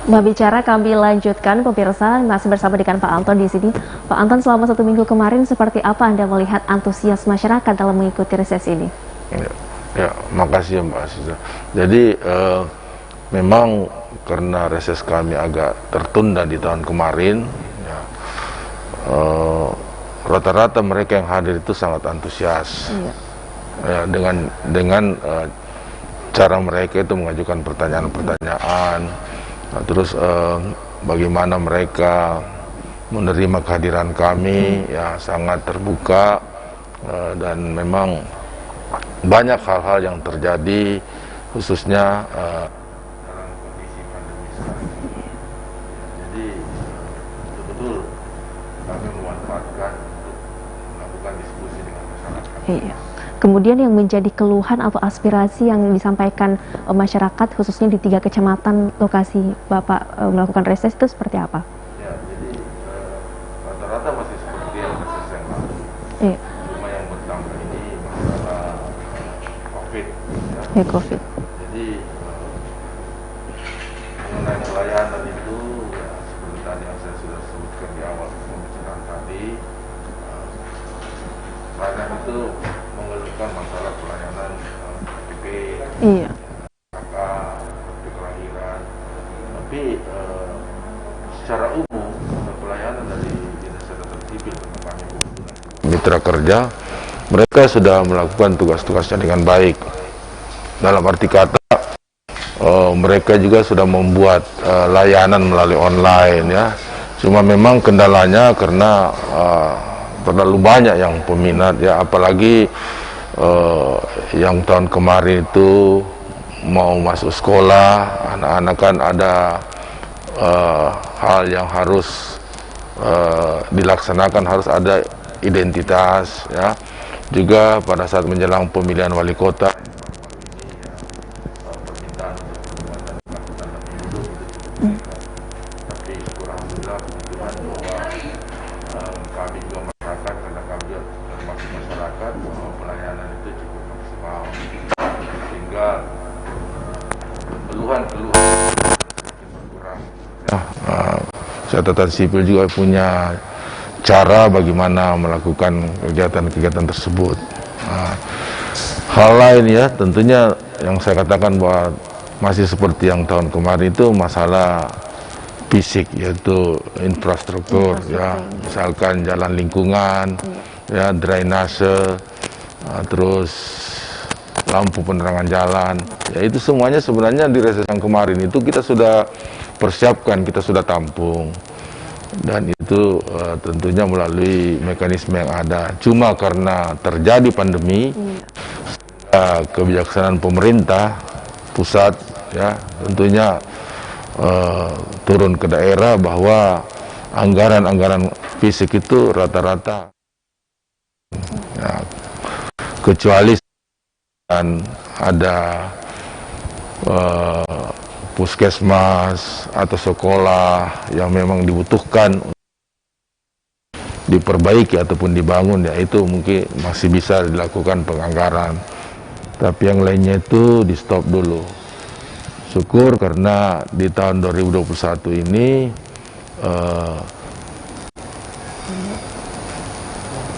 Mbak bicara kami lanjutkan pemirsa, masih bersama dengan Pak Anton di sini. Pak Anton, selama 1 minggu kemarin seperti apa Anda melihat antusias masyarakat dalam mengikuti reses ini? Ya, makasih ya Mbak Aziza. Jadi memang karena reses kami agak tertunda di tahun kemarin, ya, rata-rata mereka yang hadir itu sangat antusias. Iya. Ya, dengan cara mereka itu mengajukan pertanyaan-pertanyaan. Nah, terus bagaimana mereka menerima kehadiran kami, ya sangat terbuka, dan memang banyak hal-hal yang terjadi khususnya dalam kondisi pandemi sekarang ini. Jadi betul-betul kami memanfaatkan untuk melakukan diskusi dengan masyarakat. Iya. Kemudian yang menjadi keluhan atau aspirasi yang disampaikan masyarakat khususnya di 3 kecamatan lokasi Bapak melakukan reses itu seperti apa? Ya, jadi rata-rata masih seperti yang reses yang lalu. Iya. Cuma yang bertambah ini masalah COVID. Ya, COVID. Jadi mengenai pelayanan itu, ya seperti tadi yang saya sudah sebutkan di awal pembicaraan tadi, pelayanan itu mengeluhkan masalah pelayanan KTP, Iya. kartu kelahiran, tapi secara umum pelayanan dari Dinas Catatan Sipil karena kami kebetulan mitra kerja, mereka sudah melakukan tugas-tugasnya dengan baik. Dalam arti kata, mereka juga sudah membuat layanan melalui online, ya. Cuma memang kendalanya karena terlalu banyak yang peminat, ya, apalagi yang tahun kemarin itu mau masuk sekolah, anak-anak kan ada hal yang harus dilaksanakan, harus ada identitas, ya. Juga pada saat menjelang pemilihan wali kota, permintaan untuk pembuatan kartu tanda penduduk itu cukup meningkat. Tapi alhamdulillah Tuhan bahwa kami juga masyarakat, karena kami juga termasuk masyarakat, bahwa pelayanan itu cukup maksimal, sehingga keluhan-keluhan semakin berkurang. Catatan sipil juga punya cara bagaimana melakukan kegiatan-kegiatan tersebut. Hal lain, ya, tentunya yang saya katakan bahwa masih seperti yang tahun kemarin itu masalah fisik, yaitu infrastruktur, ya, misalkan jalan lingkungan, ya, drainase, terus lampu penerangan jalan, ya, itu semuanya sebenarnya di reses yang kemarin itu kita sudah persiapkan, kita sudah tampung, dan itu tentunya melalui mekanisme yang ada. Cuma karena terjadi pandemi, kebijaksanaan pemerintah pusat, ya, tentunya turun ke daerah bahwa anggaran-anggaran fisik itu rata-rata, ya, kecuali dan ada puskesmas atau sekolah yang memang dibutuhkan diperbaiki ataupun dibangun, ya itu mungkin masih bisa dilakukan penganggaran. Tapi yang lainnya itu di stop dulu. Syukur karena di tahun 2021 ini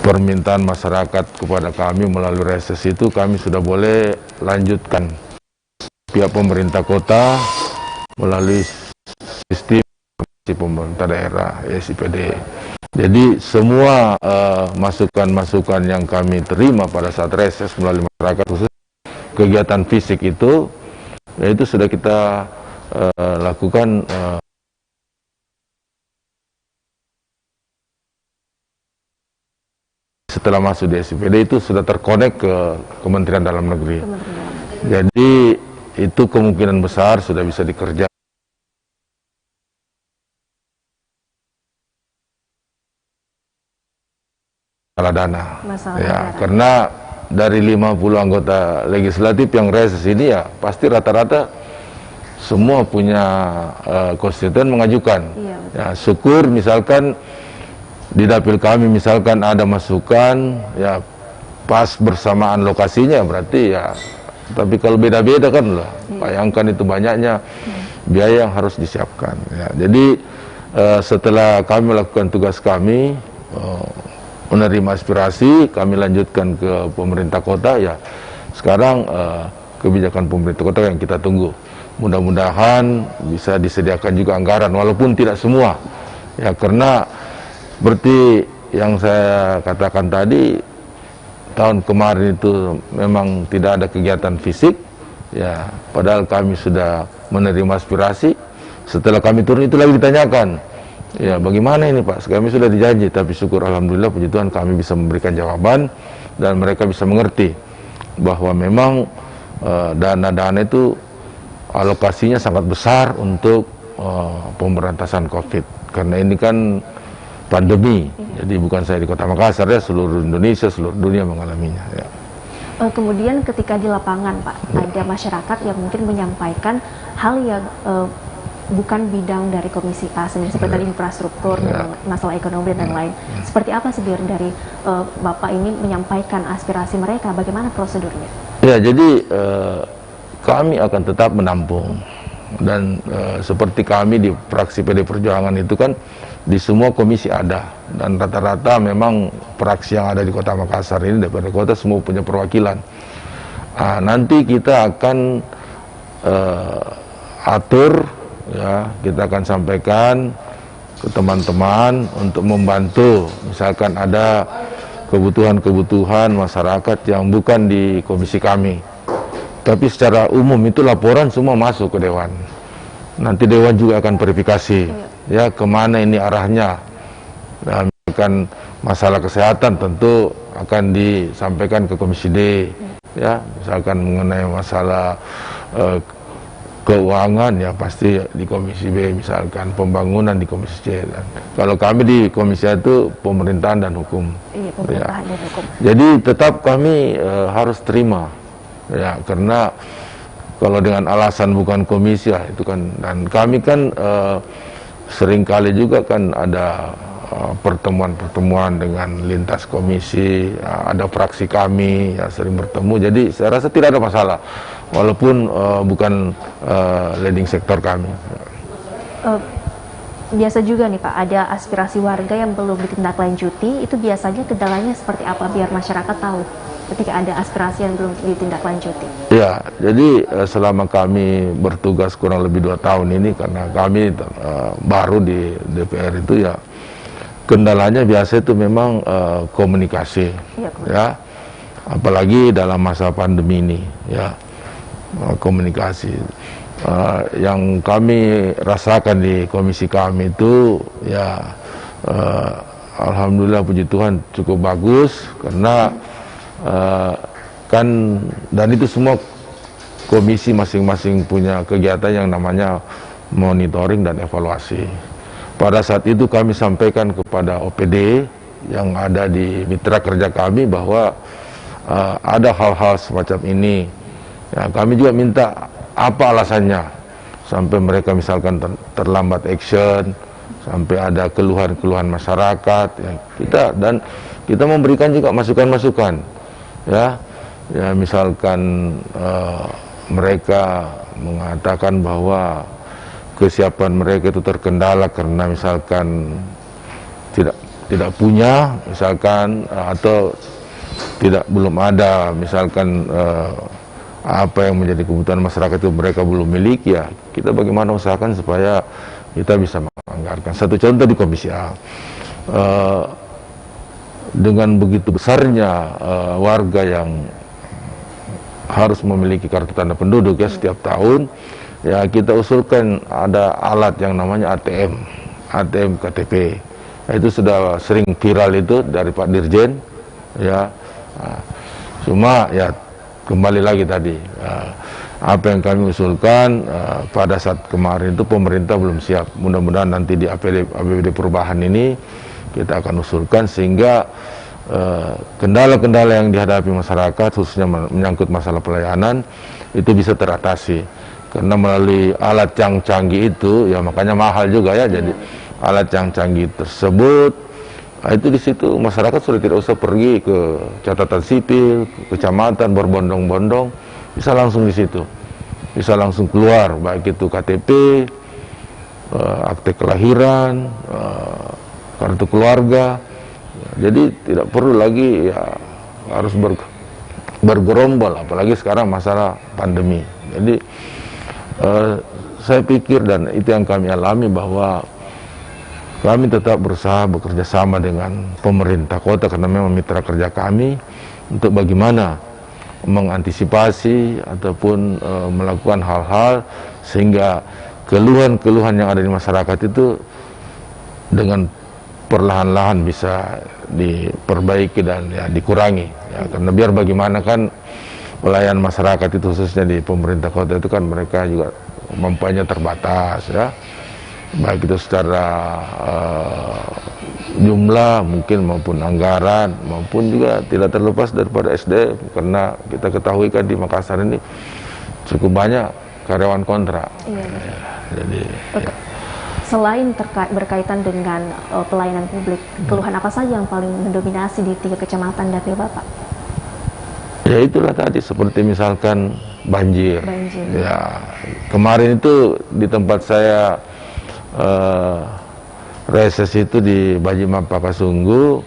permintaan masyarakat kepada kami melalui reses itu kami sudah boleh lanjutkan. Pihak pemerintah kota melalui sistem pemerintah daerah, SIPD. Jadi semua masukan-masukan yang kami terima pada saat reses melalui masyarakat, khusus kegiatan fisik itu, yaitu sudah kita lakukan setelah masuk di SIPD itu sudah terkonek ke Kementerian Dalam Negeri. Jadi itu kemungkinan besar sudah bisa dikerjakan. Masalah dana, ya, karena dari 50 anggota legislatif yang reses ini, ya pasti rata-rata semua punya konstituen mengajukan. Ya, syukur misalkan di dapil kami misalkan ada masukan, ya pas bersamaan lokasinya berarti, ya, tapi kalau beda-beda kan lah, bayangkan itu banyaknya biaya yang harus disiapkan. Ya, jadi setelah kami melakukan tugas kami, menerima aspirasi, kami lanjutkan ke pemerintah kota. Ya, sekarang kebijakan pemerintah kota yang kita tunggu. Mudah-mudahan bisa disediakan juga anggaran, walaupun tidak semua. Ya, karena seperti yang saya katakan tadi, tahun kemarin itu memang tidak ada kegiatan fisik, ya, padahal kami sudah menerima aspirasi. Setelah kami turun itu lagi ditanyakan, ya bagaimana ini Pak, kami sudah dijanji, tapi syukur alhamdulillah puji Tuhan kami bisa memberikan jawaban dan mereka bisa mengerti bahwa memang dana-dana itu alokasinya sangat besar untuk pemberantasan COVID, karena ini kan pandemi. Jadi bukan saya di Kota Makassar, ya seluruh Indonesia, seluruh dunia mengalaminya. Ya. Kemudian ketika di lapangan Pak, ada masyarakat yang mungkin menyampaikan hal yang bukan bidang dari Komisi A sendiri, seperti tadi infrastruktur, masalah ekonomi dan lain. Seperti apa sih dari Bapak ini menyampaikan aspirasi mereka, bagaimana prosedurnya? Ya, jadi kami akan tetap menampung. Dan seperti kami di fraksi PD Perjuangan itu kan di semua komisi ada, dan rata-rata memang fraksi yang ada di Kota Makassar ini, DPRD Kota, semua punya perwakilan. Nanti kita akan atur, ya, kita akan sampaikan ke teman-teman untuk membantu, misalkan ada kebutuhan-kebutuhan masyarakat yang bukan di komisi kami, tapi secara umum itu laporan semua masuk ke Dewan. Nanti Dewan juga akan verifikasi, ya, kemana ini arahnya. Dan misalkan masalah kesehatan tentu akan disampaikan ke Komisi D, ya, misalkan mengenai masalah keuangan, ya pasti di Komisi B, misalkan pembangunan di Komisi C. Dan kalau kami di Komisi A itu pemerintahan dan hukum. Iya, pemerintahan dan hukum. Jadi tetap kami harus terima. Ya, karena kalau dengan alasan bukan komisi, ya itu kan, dan kami kan seringkali juga kan ada pertemuan-pertemuan dengan lintas komisi, ada fraksi kami ya sering bertemu, jadi saya rasa tidak ada masalah, walaupun bukan leading sektor kami. Biasa juga nih Pak, ada aspirasi warga yang belum ditindaklanjuti, itu biasanya kendalanya seperti apa biar masyarakat tahu ketika ada aspirasi yang belum ditindaklanjuti? Ya, jadi selama kami bertugas kurang lebih 2 tahun ini, karena kami baru di DPR itu, ya kendalanya biasa itu memang komunikasi, ya, apalagi dalam masa pandemi ini, ya, komunikasi. Yang kami rasakan di komisi kami itu, ya alhamdulillah puji Tuhan cukup bagus, karena kan, dan itu semua komisi masing-masing punya kegiatan yang namanya monitoring dan evaluasi. Pada saat itu kami sampaikan kepada OPD yang ada di mitra kerja kami bahwa ada hal-hal semacam ini. Ya, kami juga minta apa alasannya, sampai mereka misalkan terlambat action, sampai ada keluhan-keluhan masyarakat, ya, kita memberikan juga masukan-masukan. Ya, misalkan mereka mengatakan bahwa kesiapan mereka itu terkendala karena misalkan tidak punya, misalkan atau belum ada, misalkan apa yang menjadi kebutuhan masyarakat itu mereka belum miliki, ya kita bagaimana usahakan supaya kita bisa menganggarkan. Satu contoh di Komisi A, dengan begitu besarnya warga yang harus memiliki kartu tanda penduduk, ya setiap tahun, ya kita usulkan ada alat yang namanya ATM KTP. Itu sudah sering viral itu dari Pak Dirjen, ya. Cuma ya kembali lagi tadi, apa yang kami usulkan pada saat kemarin itu pemerintah belum siap. Mudah-mudahan nanti di APBD perubahan ini kita akan usulkan sehingga kendala-kendala yang dihadapi masyarakat, khususnya menyangkut masalah pelayanan, itu bisa teratasi. Karena melalui alat yang canggih itu, ya makanya mahal juga, ya. Jadi alat yang canggih tersebut, itu di situ masyarakat sudah tidak usah pergi ke catatan sipil, ke kecamatan berbondong-bondong, bisa langsung di situ. bisa langsung keluar, baik itu KTP, akte kelahiran, kartu keluarga. Jadi tidak perlu lagi ya harus bergerombol, apalagi sekarang masalah pandemi. Jadi saya pikir, dan itu yang kami alami, bahwa kami tetap berusaha bekerja sama dengan pemerintah kota karena memang mitra kerja kami untuk bagaimana mengantisipasi ataupun melakukan hal-hal sehingga keluhan-keluhan yang ada di masyarakat itu dengan perlahan-lahan bisa diperbaiki dan ya dikurangi ya, karena biar bagaimana kan pelayan masyarakat itu khususnya di pemerintah kota itu kan mereka juga kemampuannya terbatas ya, baik itu secara jumlah mungkin maupun anggaran maupun juga tidak terlepas daripada SDM, karena kita ketahui kan di Makassar ini cukup banyak karyawan kontrak. Iya, ya, jadi selain berkaitan dengan pelayanan publik, keluhan apa saja yang paling mendominasi di 3 kecamatan dapil Bapak? Ya itulah tadi, seperti misalkan banjir. Ya, kemarin itu di tempat saya reses itu di Bajimam Pakasunggu,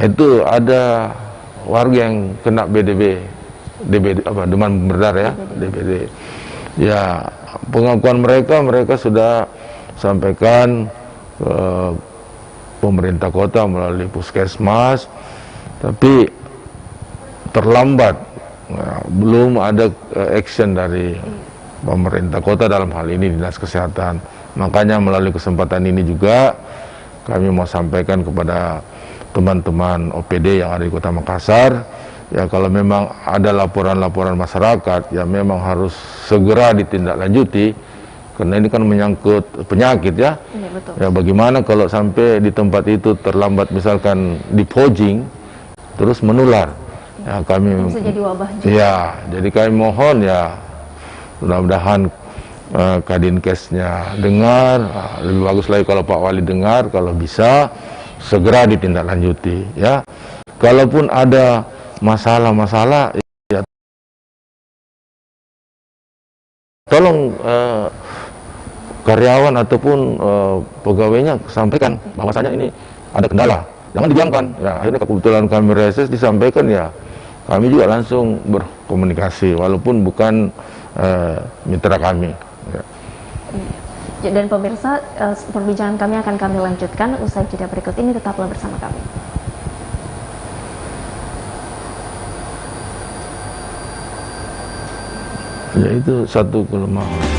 itu ada warga yang kena DBD demam berdarah ya, DBD. Ya, pengakuan mereka sudah sampaikan ke pemerintah kota melalui puskesmas, tapi terlambat. Nah, belum ada action dari pemerintah kota dalam hal ini Dinas Kesehatan. Makanya melalui kesempatan ini juga kami mau sampaikan kepada teman-teman OPD yang ada di Kota Makassar, ya kalau memang ada laporan-laporan masyarakat, ya memang harus segera ditindaklanjuti, karena ini kan menyangkut penyakit ya. Iya, betul. Ya bagaimana kalau sampai di tempat itu terlambat, misalkan di Pojing, terus menular. Ya kami bisa jadi wabah juga. Ya, jadi kami mohon ya mudah-mudahan Kadinkesnya dengar, lebih bagus lagi kalau Pak Wali dengar, kalau bisa segera ditindaklanjuti ya. Kalaupun ada masalah-masalah ya tolong karyawan ataupun pegawainya sampaikan bahwasanya ini ada kendala, jangan didiamkan ya. Akhirnya kebetulan kami reses disampaikan ya, kami juga langsung berkomunikasi walaupun bukan mitra kami ya. Dan pemirsa, perbincangan kami akan kami lanjutkan usai jeda berikut ini, tetaplah bersama kami. Ya itu satu kelemahan.